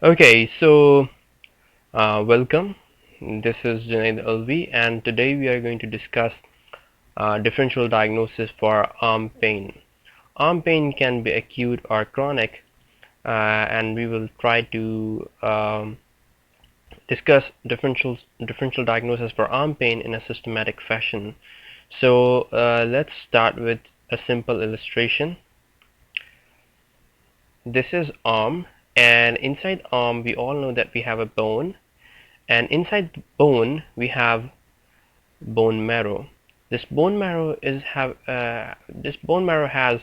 Okay, so welcome. This is Junaid Alvi, and today we are going to discuss differential diagnosis for arm pain. Arm pain can be acute or chronic, and we will try to discuss differential diagnosis for arm pain in a systematic fashion. So let's start with a simple illustration. This is arm, and inside arm we all know that we have a bone, and inside the bone we have bone marrow. This bone marrow has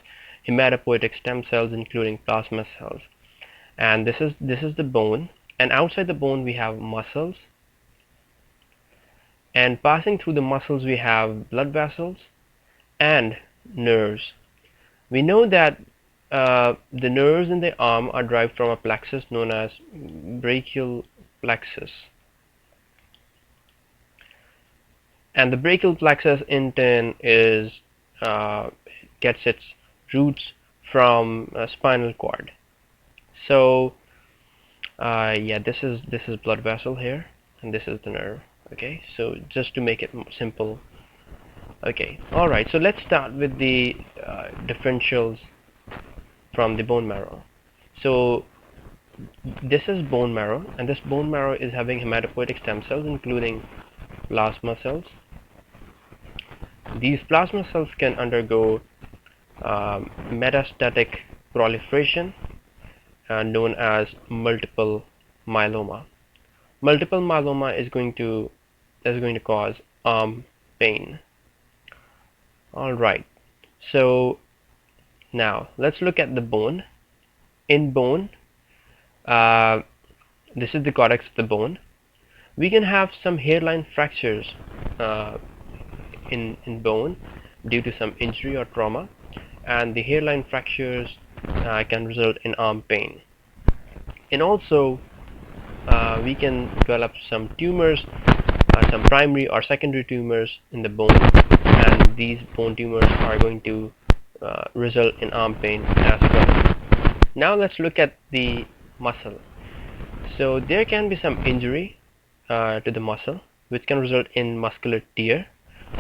hematopoietic stem cells including plasma cells, and this is the bone, and outside the bone we have muscles, and passing through the muscles we have blood vessels and nerves. We know that the nerves in the arm are derived from a plexus known as brachial plexus. And the brachial plexus in turn is gets its roots from spinal cord. So yeah, this is blood vessel here, and this is the nerve. Okay, so just to make it simple. Okay, all right. So let's start with the differentials from the bone marrow. So this is bone marrow, and this bone marrow is having hematopoietic stem cells including plasma cells. These plasma cells can undergo metastatic proliferation, known as multiple myeloma. Multiple myeloma is going to cause arm pain. All right. So now let's look at the bone. In bone, uh, this is the cortex of the bone. We can have some hairline fractures uh, in bone due to some injury or trauma, and the hairline fractures can result in arm pain. And also we can develop some tumors, some primary or secondary tumors in the bone, and these bone tumors are going to result in arm pain as well. Now let's look at the muscle. So there can be some injury to the muscle, which can result in muscular tear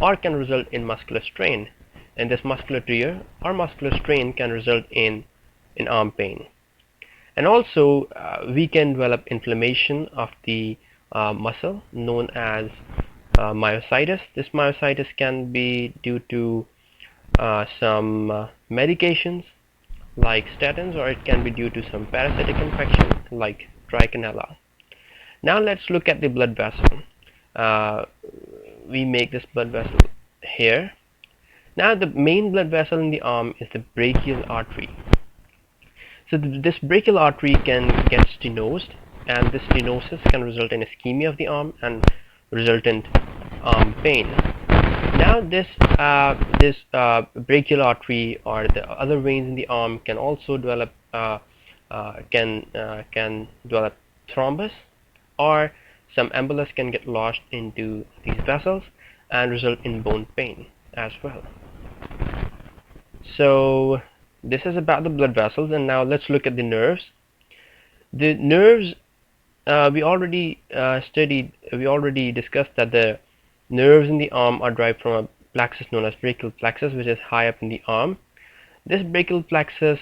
or can result in muscular strain, and this muscular tear or muscular strain can result in arm pain. And also we can develop inflammation of the muscle known as myositis. This myositis can be due to some medications like statins, or it can be due to some parasitic infection like trichinella. Now let's look at the blood vessel. We make this blood vessel here. Now the main blood vessel in the arm is the brachial artery. So this brachial artery can get stenosed, and this stenosis can result in ischemia of the arm and resultant arm pain. Now this brachial artery or the other veins in the arm can also develop can develop thrombus, or some embolus can get lodged into these vessels and result in bone pain as well. So this is about the blood vessels, and now let's look at the nerves. The nerves, we already discussed that the nerves in the arm are derived from a plexus known as brachial plexus, which is high up in the arm. This brachial plexus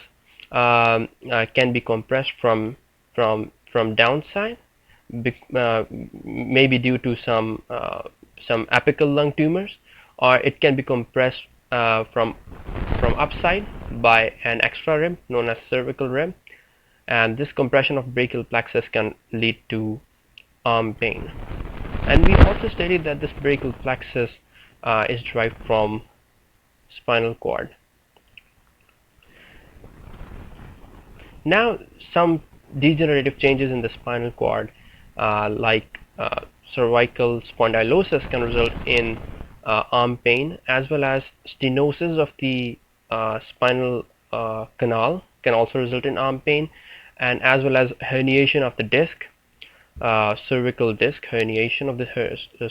can be compressed from downside, maybe due to some apical lung tumors, or it can be compressed from upside by an extra rib known as cervical rib, and this compression of brachial plexus can lead to arm pain. And we also stated that this brachial plexus is derived from spinal cord. Now some degenerative changes in the spinal cord like cervical spondylosis can result in arm pain, as well as stenosis of the spinal canal can also result in arm pain, and as well as herniation of the disc, cervical disc herniation of the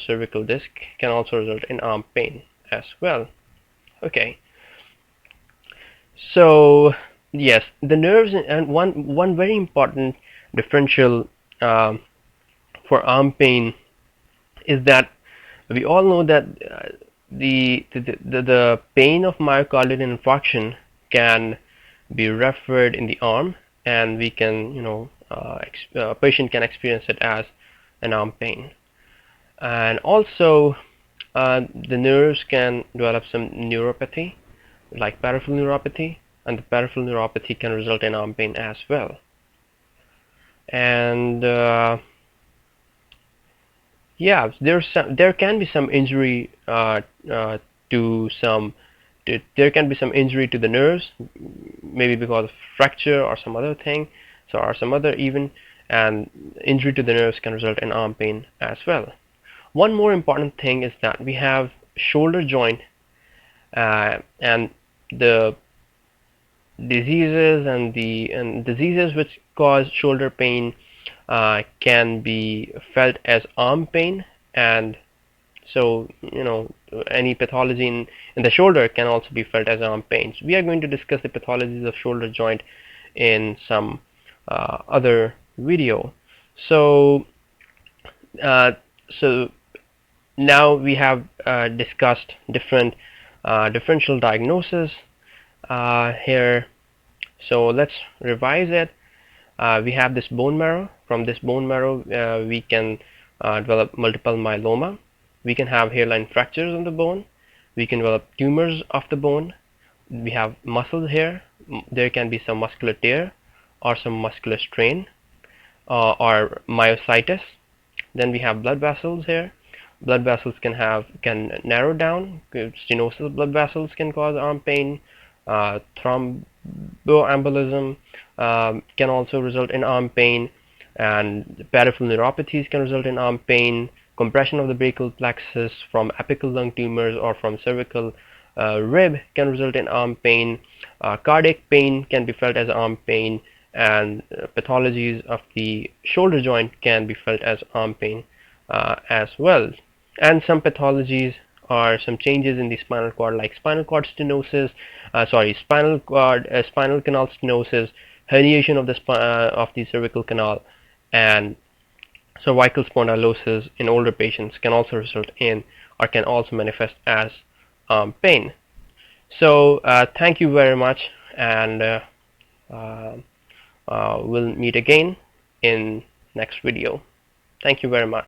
cervical disc can also result in arm pain as well. Okay, so yes, the nerves, and one very important differential for arm pain is that we all know that the pain of myocardial infarction can be referred in the arm, and we can, a patient can experience it as an arm pain. And also, the nerves can develop some neuropathy, like peripheral neuropathy, and the peripheral neuropathy can result in arm pain as well. And yeah, there can be some injury to some there can be some injury to the nerves, maybe because of fracture or some other thing, or some other event, and injury to the nerves can result in arm pain as well. One more important thing is that we have shoulder joint, and the diseases which cause shoulder pain can be felt as arm pain, and so any pathology in the shoulder can also be felt as arm pain. So we are going to discuss the pathologies of shoulder joint in some other video. So so now we have discussed different differential diagnosis here. So let's revise it. We have this bone marrow. From this bone marrow, we can develop multiple myeloma. We can have hairline fractures on the bone. We can develop tumors of the bone. We have muscles here. There can be some muscular tear or some muscular strain or myositis. Then we have blood vessels here. Blood vessels can narrow down. Stenosis of blood vessels can cause arm pain. Thromboembolism can also result in arm pain, and peripheral neuropathies can result in arm pain. Compression of the brachial plexus from apical lung tumors or from cervical rib can result in arm pain. Cardiac pain can be felt as arm pain, and pathologies of the shoulder joint can be felt as arm pain as well. And some pathologies are some changes in the spinal cord, like spinal cord stenosis, spinal canal stenosis, herniation of the cervical canal, and cervical spondylosis in older patients can also result in, or can also manifest as pain. So thank you very much, and we'll meet again in next video. Thank you very much.